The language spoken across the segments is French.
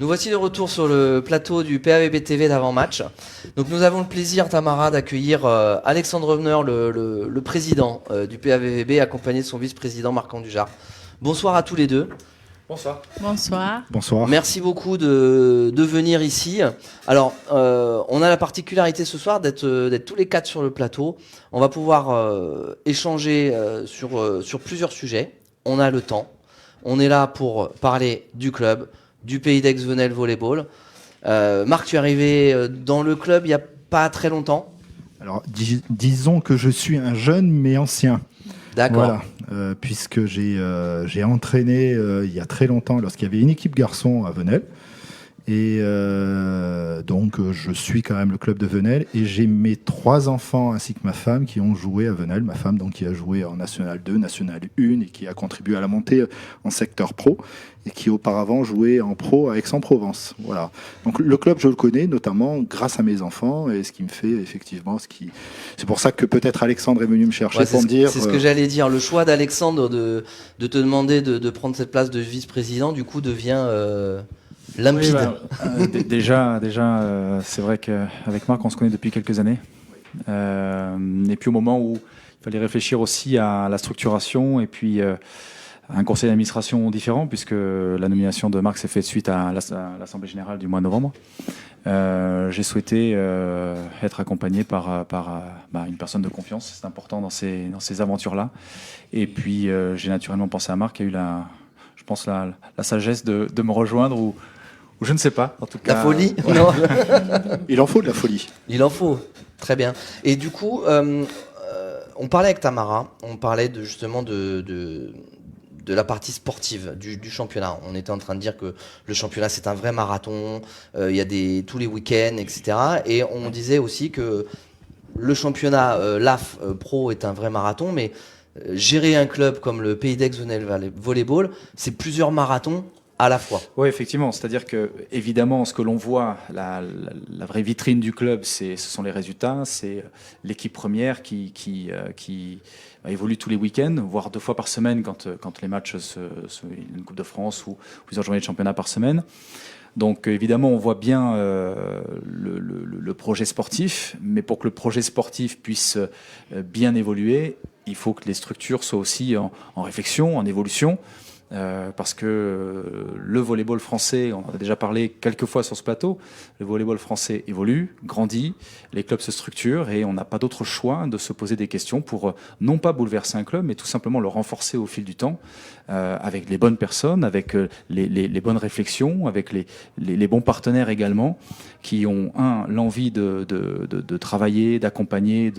Nous voici de retour sur le plateau du PAVB TV d'avant-match. Donc nous avons le plaisir, Tamara, d'accueillir Alexandre Reveneur, le président du PAVB, accompagné de son vice-président Marc Andujard. Bonsoir à tous les deux. Bonsoir. Bonsoir. Bonsoir. Merci beaucoup de venir ici. Alors, on a la particularité ce soir d'être tous les quatre sur le plateau. On va pouvoir échanger sur plusieurs sujets. On a le temps. On est là pour parler du club, du Pays d'Aix-Venelle Volleyball. Marc, tu es arrivé dans le club il n'y a pas très longtemps. Alors, disons que je suis un jeune mais ancien. D'accord. Voilà, puisque j'ai entraîné il y a très longtemps lorsqu'il y avait une équipe garçon à Venelle. Et donc, je suis quand même le club de Venelle. Et j'ai mes 3 enfants ainsi que ma femme qui ont joué à Venelle. Ma femme, donc, qui a joué en National 2, National 1 et qui a contribué à la montée en secteur pro. Et qui auparavant jouait en pro à Aix-en-Provence. Voilà. Donc le club, je le connais notamment grâce à mes enfants et ce qui me fait effectivement c'est pour ça que peut-être Alexandre est venu me chercher pour me dire. C'est ce que j'allais dire. Le choix d'Alexandre de te demander de prendre cette place de vice-président, du coup, devient limpide. Oui, déjà, c'est vrai qu'avec Marc, on se connaît depuis quelques années. Et puis au moment où il fallait réfléchir aussi à la structuration et puis un conseil d'administration différent, puisque la nomination de Marc s'est faite suite à l'Assemblée Générale du mois de novembre. J'ai souhaité être accompagné par une personne de confiance. C'est important dans ces aventures-là. Et puis, j'ai naturellement pensé à Marc, qui a eu la sagesse de me rejoindre, ou je ne sais pas, en tout cas. La folie. Ouais. Non. Il en faut de la folie. Il en faut. Très bien. Et du coup, on parlait avec Tamara, on parlait justement de la partie sportive du championnat. On était en train de dire que le championnat, c'est un vrai marathon, il y a tous les week-ends, etc. Et on disait aussi que le championnat LAF Pro est un vrai marathon, mais gérer un club comme le Pays d'Aix-Venelle Volleyball, c'est plusieurs marathons à la fois. Oui, effectivement. C'est-à-dire que, évidemment, ce que l'on voit, la vraie vitrine du club, ce sont les résultats, c'est l'équipe première qui évolue tous les week-ends, voire 2 fois par semaine quand les matchs, une Coupe de France ou plusieurs journées de championnat par semaine. Donc évidemment, on voit bien le projet sportif, mais pour que le projet sportif puisse bien évoluer, il faut que les structures soient aussi en réflexion, en évolution. Parce que le volleyball français, on en a déjà parlé quelques fois sur ce plateau, le volleyball français évolue, grandit, les clubs se structurent et on n'a pas d'autre choix de se poser des questions pour non pas bouleverser un club, mais tout simplement le renforcer au fil du temps, avec les bonnes personnes, avec les bonnes réflexions, avec les bons partenaires également, qui ont l'envie de travailler, d'accompagner,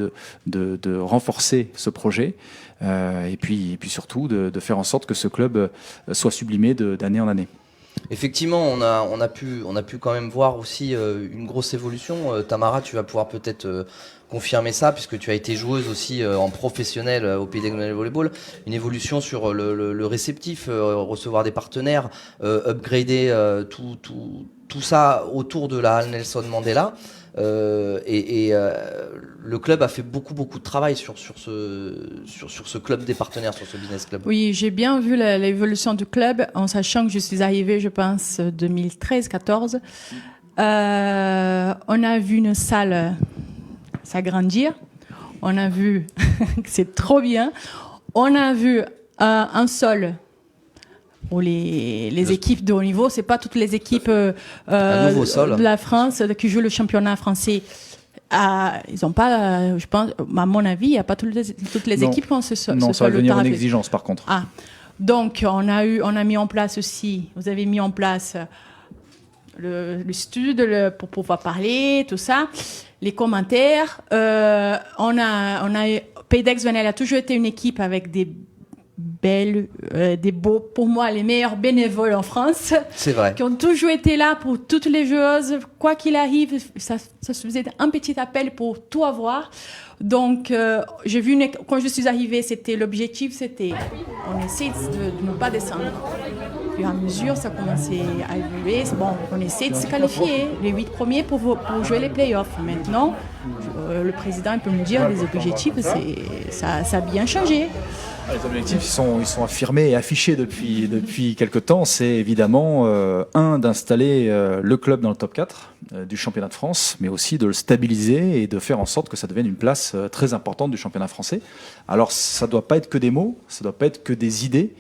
de renforcer ce projet. Et puis surtout de faire en sorte que ce club soit sublimé d'année en année. Effectivement, on a pu quand même voir aussi une grosse évolution. Tamara, tu vas pouvoir peut-être confirmer ça, puisque tu as été joueuse aussi en professionnel au Pays d'Aix-Venelle Volleyball. Une évolution sur le réceptif, recevoir des partenaires, upgrader tout ça autour de la halle Nelson Mandela. Le club a fait beaucoup de travail sur ce club des partenaires, sur ce business club. Oui, j'ai bien vu l'évolution du club, en sachant que je suis arrivée, je pense, 2013-14. On a vu une salle s'agrandir. On a vu que c'est trop bien. On a vu un sol pour les équipes de haut niveau. C'est pas toutes les équipes de la France qui jouent le championnat français. Ils n'ont pas, je pense, à mon avis, il n'y a pas toutes les équipes qui ont ce sol. Non, ça va devenir une exigence par contre. Ah, donc on a mis en place aussi. Vous avez mis en place le studio pour pouvoir parler, tout ça, les commentaires. Pays d'Aix-Venelle a toujours été une équipe avec des beaux, pour moi, les meilleurs bénévoles en France. C'est vrai. Qui ont toujours été là pour toutes les joueuses. Quoi qu'il arrive, ça se faisait un petit appel pour tout avoir. Donc, j'ai vu, quand je suis arrivée, l'objectif, c'était, on essaie de ne pas descendre. Puis à mesure, ça commençait à évoluer. Bon, on essaie de se qualifier, les 8 premiers pour jouer les playoffs. Maintenant, le président peut me dire, les objectifs, ça a bien changé. Les objectifs ils sont affirmés et affichés depuis quelque temps. C'est évidemment, d'installer le club dans le top 4 du championnat de France, mais aussi de le stabiliser et de faire en sorte que ça devienne une place très importante du championnat français. Alors ça ne doit pas être que des mots, ça ne doit pas être que des idées,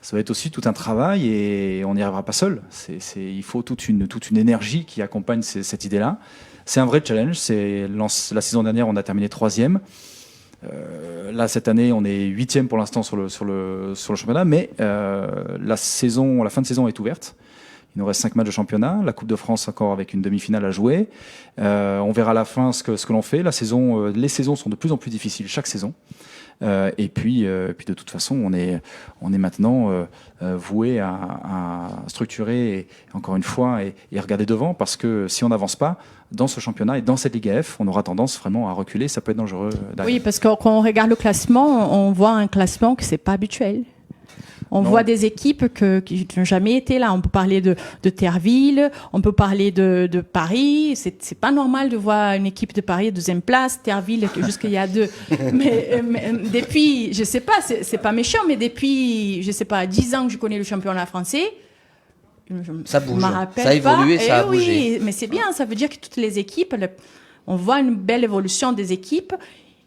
ça va être aussi tout un travail et on n'y arrivera pas seul. Il faut toute une énergie qui accompagne cette idée-là. C'est un vrai challenge. La saison dernière, on a terminé 3e. Là, cette année, on est 8e pour l'instant sur le championnat, mais la fin de saison est ouverte. Il nous reste 5 matchs de championnat, la Coupe de France encore avec une demi-finale à jouer. On verra à la fin ce que l'on fait. Les saisons sont de plus en plus difficiles chaque saison. Et puis de toute façon, on est maintenant voué à structurer et, encore une fois et regarder devant, parce que si on n'avance pas dans ce championnat et dans cette Ligue AF, on aura tendance vraiment à reculer. Ça peut être dangereux. Oui, parce que quand on regarde le classement, on voit un classement que c'est pas habituel. On voit des équipes qui n'ont jamais été là. On peut parler de Terreville, on peut parler de Paris. C'est pas normal de voir une équipe de Paris à 2e place, Terreville jusqu'il y a 2. mais depuis, je sais pas, c'est pas méchant, mais depuis, je sais pas, 10 ans que je connais le championnat français, ça bouge, ça a évolué, ça a bougé. Oui, mais c'est bien, ça veut dire que toutes les équipes, on voit une belle évolution des équipes.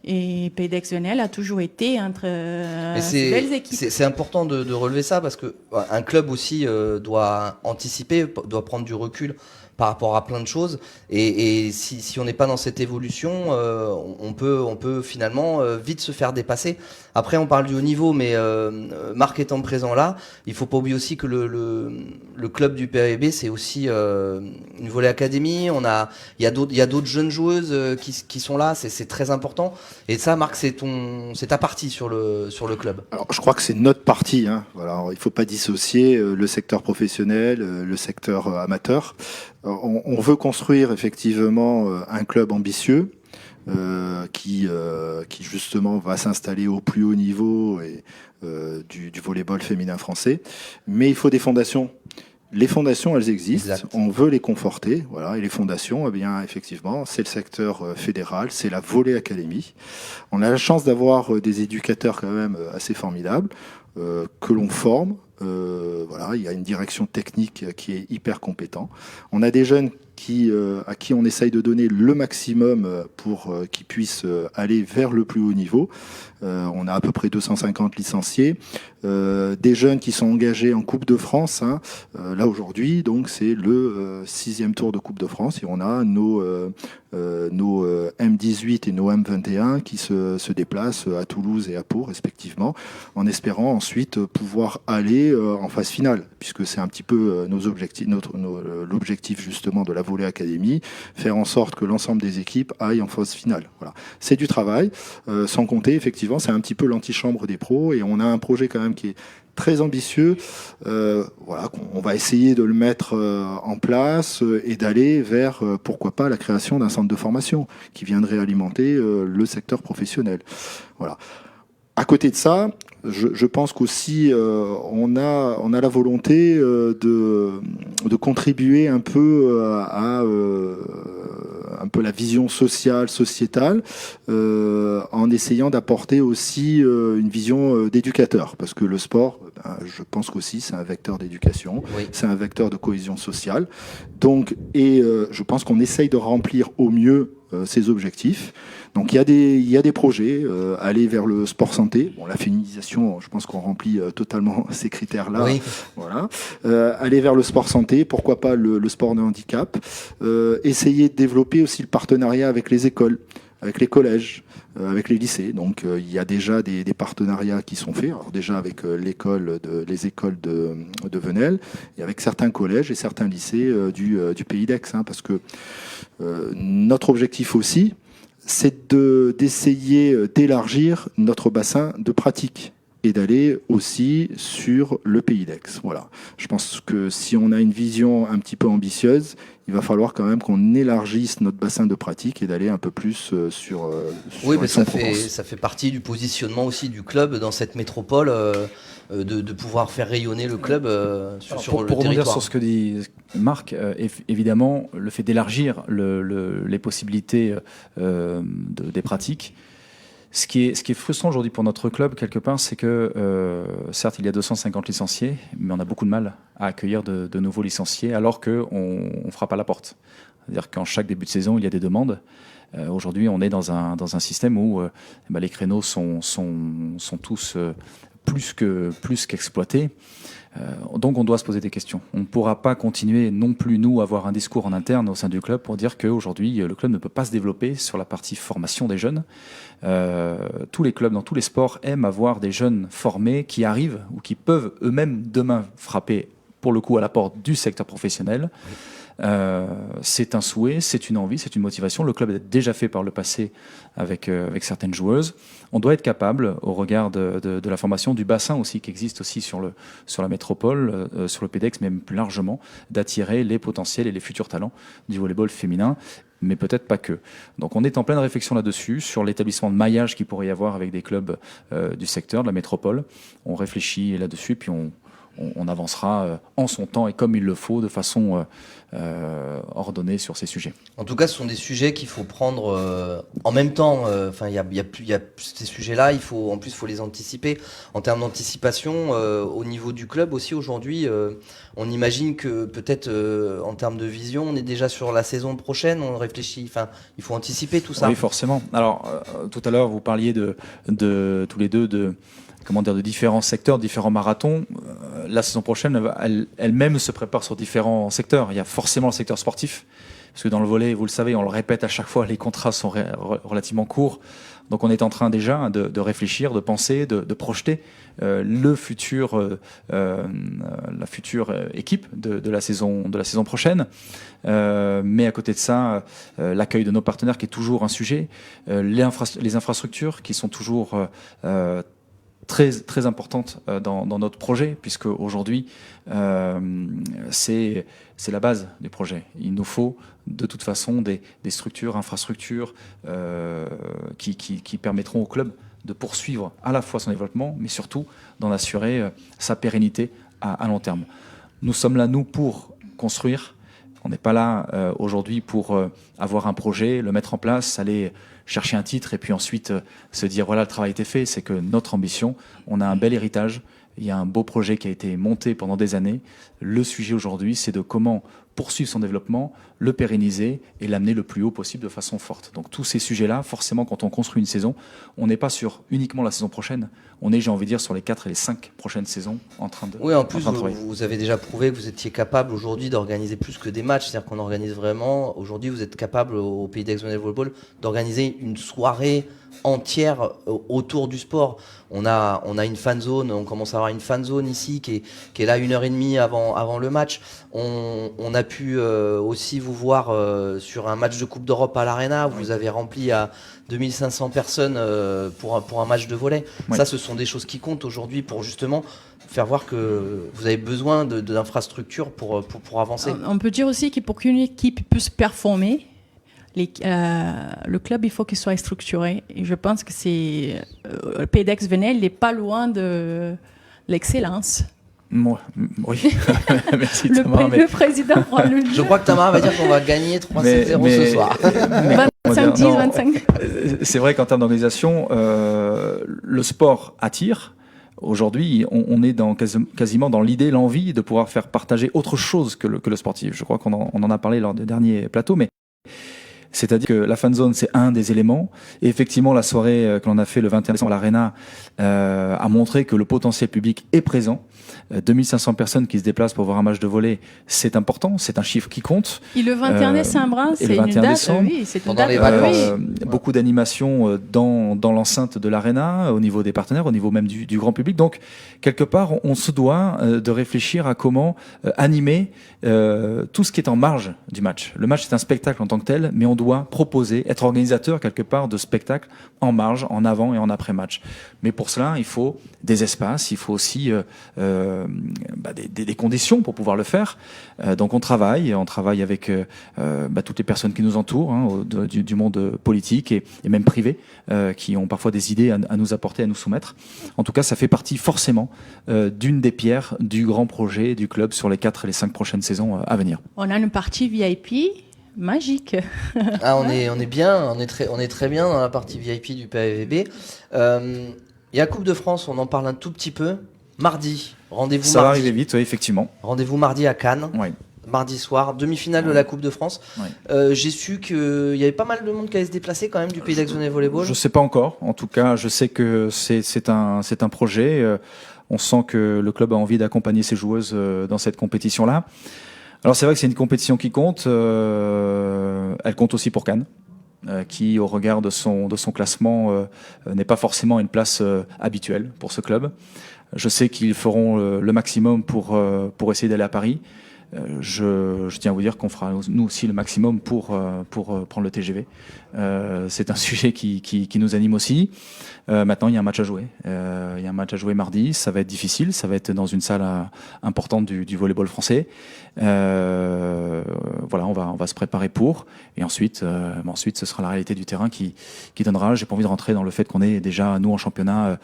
Et Pays d'Aix-Venelle a toujours été entre ces belles équipes. C'est important de relever ça, parce que un club aussi doit anticiper, doit prendre du recul par rapport à plein de choses. Et si on n'est pas dans cette évolution, on peut finalement vite se faire dépasser. Après, on parle du haut niveau, mais Marc étant présent là, il faut pas oublier aussi que le club du PAB, c'est aussi une volée académie. Il y a d'autres jeunes joueuses qui sont là. C'est très important. Et ça, Marc, c'est ta partie sur le club. Alors, je crois que c'est notre partie. Hein. Voilà, alors, il faut pas dissocier le secteur professionnel, le secteur amateur. On veut construire effectivement un club ambitieux qui justement va s'installer au plus haut niveau du volleyball féminin français. Mais il faut des fondations. Les fondations, elles existent. Exact. On veut les conforter, voilà. Et les fondations, eh bien, effectivement, c'est le secteur fédéral, c'est la Volley Academy. On a la chance d'avoir des éducateurs quand même assez formidables que l'on forme. Voilà, il y a une direction technique qui est hyper compétent. On a des jeunes à qui on essaye de donner le maximum pour qu'ils puissent aller vers le plus haut niveau. On a à peu près 250 licenciés, des jeunes qui sont engagés en Coupe de France. Hein. Là aujourd'hui, donc c'est le 6e tour de Coupe de France et on a nos M18 et nos M21 qui se déplacent à Toulouse et à Pau respectivement, en espérant ensuite pouvoir aller en phase finale, puisque c'est un petit peu nos objectifs, l'objectif justement de la Volley Academy, faire en sorte que l'ensemble des équipes aillent en phase finale. Voilà. C'est du travail, sans compter effectivement, c'est un petit peu l'antichambre des pros et on a un projet quand même qui est très ambitieux. Voilà, on va essayer de le mettre en place et d'aller vers, pourquoi pas, la création d'un centre de formation qui viendrait alimenter le secteur professionnel. Voilà. À côté de ça, je pense qu'aussi on a la volonté de contribuer un peu à un peu la vision sociale, sociétale, en essayant d'apporter aussi une vision d'éducateur, parce que le sport, je pense qu'aussi c'est un vecteur d'éducation, oui. C'est un vecteur de cohésion sociale. Donc, je pense qu'on essaye de remplir au mieux ces objectifs. Donc il y a des projets, aller vers le sport santé. Bon, la féminisation, je pense qu'on remplit totalement ces critères-là. Oui. Voilà. Aller vers le sport santé, pourquoi pas le sport de handicap. Essayer de développer aussi le partenariat avec les écoles, avec les collèges, avec les lycées. Donc il y a déjà des partenariats qui sont faits. Alors déjà avec les écoles de Venelle et avec certains collèges et certains lycées du Pays d'Aix, hein, parce que notre objectif aussi, c'est d'essayer d'élargir notre bassin de pratique et d'aller aussi sur le Pays d'Aix. Voilà. Je pense que si on a une vision un petit peu ambitieuse, il va falloir quand même qu'on élargisse notre bassin de pratique et d'aller un peu plus sur oui, mais ça fait partie du positionnement aussi du club dans cette métropole, de pouvoir faire rayonner le club sur le territoire. Pour rebondir sur ce que dit Marc, évidemment, le fait d'élargir les possibilités des pratiques, Ce qui est frustrant aujourd'hui pour notre club, quelque part, c'est que, certes, il y a 250 licenciés, mais on a beaucoup de mal à accueillir de nouveaux licenciés, alors qu'on ne frappe à la porte. C'est-à-dire qu'en chaque début de saison, il y a des demandes. Aujourd'hui, on est dans un système où les créneaux sont tous plus qu'exploités. Donc on doit se poser des questions. On ne pourra pas continuer non plus, nous, à avoir un discours en interne au sein du club pour dire qu'aujourd'hui, le club ne peut pas se développer sur la partie formation des jeunes. Tous les clubs, dans tous les sports, aiment avoir des jeunes formés qui arrivent ou qui peuvent eux-mêmes demain frapper, pour le coup, à la porte du secteur professionnel. C'est un souhait, c'est une envie, c'est une motivation. Le club a déjà fait par le passé avec certaines joueuses. On doit être capable, au regard de la formation du bassin aussi, qui existe aussi sur la métropole, sur le PEDEX, mais même plus largement, d'attirer les potentiels et les futurs talents du volleyball féminin, mais peut-être pas que. Donc on est en pleine réflexion là-dessus, sur l'établissement de maillage qu'il pourrait y avoir avec des clubs du secteur, de la métropole. On réfléchit là-dessus, puis on avancera en son temps et comme il le faut, de façon ordonnée sur ces sujets. En tout cas, ce sont des sujets qu'il faut prendre en même temps. Enfin, il y a ces sujets-là, faut les anticiper. En termes d'anticipation, au niveau du club aussi aujourd'hui, on imagine que peut-être en termes de vision, on est déjà sur la saison prochaine. On réfléchit. Enfin, il faut anticiper tout ça. Oui, forcément. Alors, tout à l'heure, vous parliez de tous les deux de différents secteurs, différents marathons. La saison prochaine, elle-même se prépare sur différents secteurs. Il y a forcément le secteur sportif, parce que dans le volley, vous le savez, on le répète à chaque fois, les contrats sont relativement courts. Donc on est en train déjà de réfléchir, de penser, de projeter la future équipe de la saison prochaine. Mais à côté de ça, l'accueil de nos partenaires qui est toujours un sujet, les infrastructures qui sont toujours très, très importante dans notre projet, puisque aujourd'hui, c'est la base du projet. Il nous faut de toute façon des structures, infrastructures qui permettront au club de poursuivre à la fois son développement, mais surtout d'en assurer sa pérennité à long terme. Nous sommes là, nous, pour construire. On n'est pas là aujourd'hui pour avoir un projet, le mettre en place, aller chercher un titre et puis ensuite se dire voilà, le travail a été fait. C'est que notre ambition, on a un bel héritage, il y a un beau projet qui a été monté pendant des années. Le sujet aujourd'hui, c'est de comment poursuivre son développement, le pérenniser et l'amener le plus haut possible de façon forte. Donc tous ces sujets-là, forcément, quand on construit une saison, on n'est pas sur uniquement la saison prochaine, on est, j'ai envie de dire, sur les 4 et les 5 prochaines saisons en train de Oui, en plus, vous avez déjà prouvé que vous étiez capable aujourd'hui d'organiser plus que des matchs, c'est-à-dire qu'on organise vraiment, aujourd'hui vous êtes capable au Pays d'Aix Volleyball d'organiser une soirée entière autour du sport. On a une fan zone, on commence à avoir une fan zone ici qui est là 1h30 avant le match. On a pu aussi vous voir sur un match de Coupe d'Europe à l'Arena, vous avez rempli à 2500 personnes pour un match de volley. Oui. Ça, ce sont des choses qui comptent aujourd'hui pour justement faire voir que vous avez besoin d'infrastructures pour avancer. On peut dire aussi que pour qu'une équipe puisse performer, le club, il faut qu'il soit structuré. Et je pense que le PEDEX Venelle n'est pas loin de l'excellence. Moi, oui. Merci Tamara, le président prend le jeu. Je crois que Tamara va dire qu'on va gagner 3-0 ce soir. 25-10, 25. C'est vrai qu'en termes d'organisation, le sport attire. Aujourd'hui, on est quasiment dans l'idée, l'envie de pouvoir faire partager autre chose que le sportif. Je crois qu'on en a parlé lors des derniers plateaux, mais c'est-à-dire que la fan zone, c'est un des éléments. Et effectivement, la soirée que l'on a fait le 21 décembre à l'Arena a montré que le potentiel public est présent. 2500 personnes qui se déplacent pour voir un match de volley, c'est important, c'est un chiffre qui compte. Et le 21 décembre, c'est une date, oui, c'est une date. Beaucoup d'animations dans l'enceinte de l'Arena, au niveau des partenaires, au niveau même du grand public. Donc, quelque part, on se doit de réfléchir à comment animer tout ce qui est en marge du match. Le match, c'est un spectacle en tant que tel, mais on doit proposer, être organisateur quelque part de spectacles en marge, en avant et en après-match. Mais pour cela, il faut des espaces, il faut aussi des conditions pour pouvoir le faire. Donc on travaille avec toutes les personnes qui nous entourent, du monde politique et même privé, qui ont parfois des idées à nous apporter, à nous soumettre. En tout cas, ça fait partie forcément d'une des pierres du grand projet du club sur les 4 et les 5 prochaines saisons à venir. On a une partie VIP, magique. Ah, on est bien, on est très bien dans la partie VIP du PAVB. Il y a Coupe de France, on en parle un tout petit peu. Mardi, rendez-vous Ça va mardi. arriver vite, oui, effectivement. Rendez-vous mardi à Cannes. Ouais. Mardi soir, demi-finale de la Coupe de France. Ouais. J'ai su qu'il y avait pas mal de monde qui allait se déplacer quand même du Pays d'Axonais Volleyball. Je ne sais pas encore. En tout cas, je sais que c'est un projet. On sent que le club a envie d'accompagner ses joueuses dans cette compétition-là. Alors c'est vrai que c'est une compétition qui compte. Elle compte aussi pour Cannes, qui, au regard de son classement, n'est pas forcément une place habituelle pour ce club. Je sais qu'ils feront le maximum pour essayer d'aller à Paris. Je tiens à vous dire qu'on fera nous aussi le maximum pour prendre le TGV. C'est un sujet qui nous anime aussi. Maintenant, il y a un match à jouer. Il y a un match à jouer mardi. Ça va être difficile. Ça va être dans une salle importante du volleyball français. Voilà, on va se préparer pour. Et ensuite, ce sera la réalité du terrain qui donnera. J'ai pas envie de rentrer dans le fait qu'on ait déjà, nous, en championnat,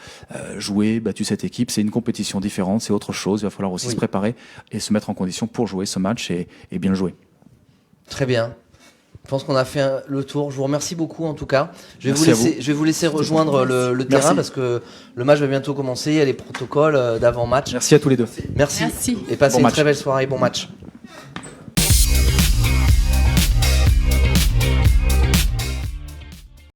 joué, battu cette équipe. C'est une compétition différente. C'est autre chose. Il va falloir aussi se préparer et se mettre en condition pour jouer ce match et bien le jouer. Très bien. Je pense qu'on a fait le tour. Je vous remercie beaucoup en tout cas. Je vais vous laisser rejoindre le terrain parce que le match va bientôt commencer. Il y a les protocoles d'avant-match. Merci à tous les deux. Merci. Merci. Et passez Bon une match. très belle soirée. Bon match.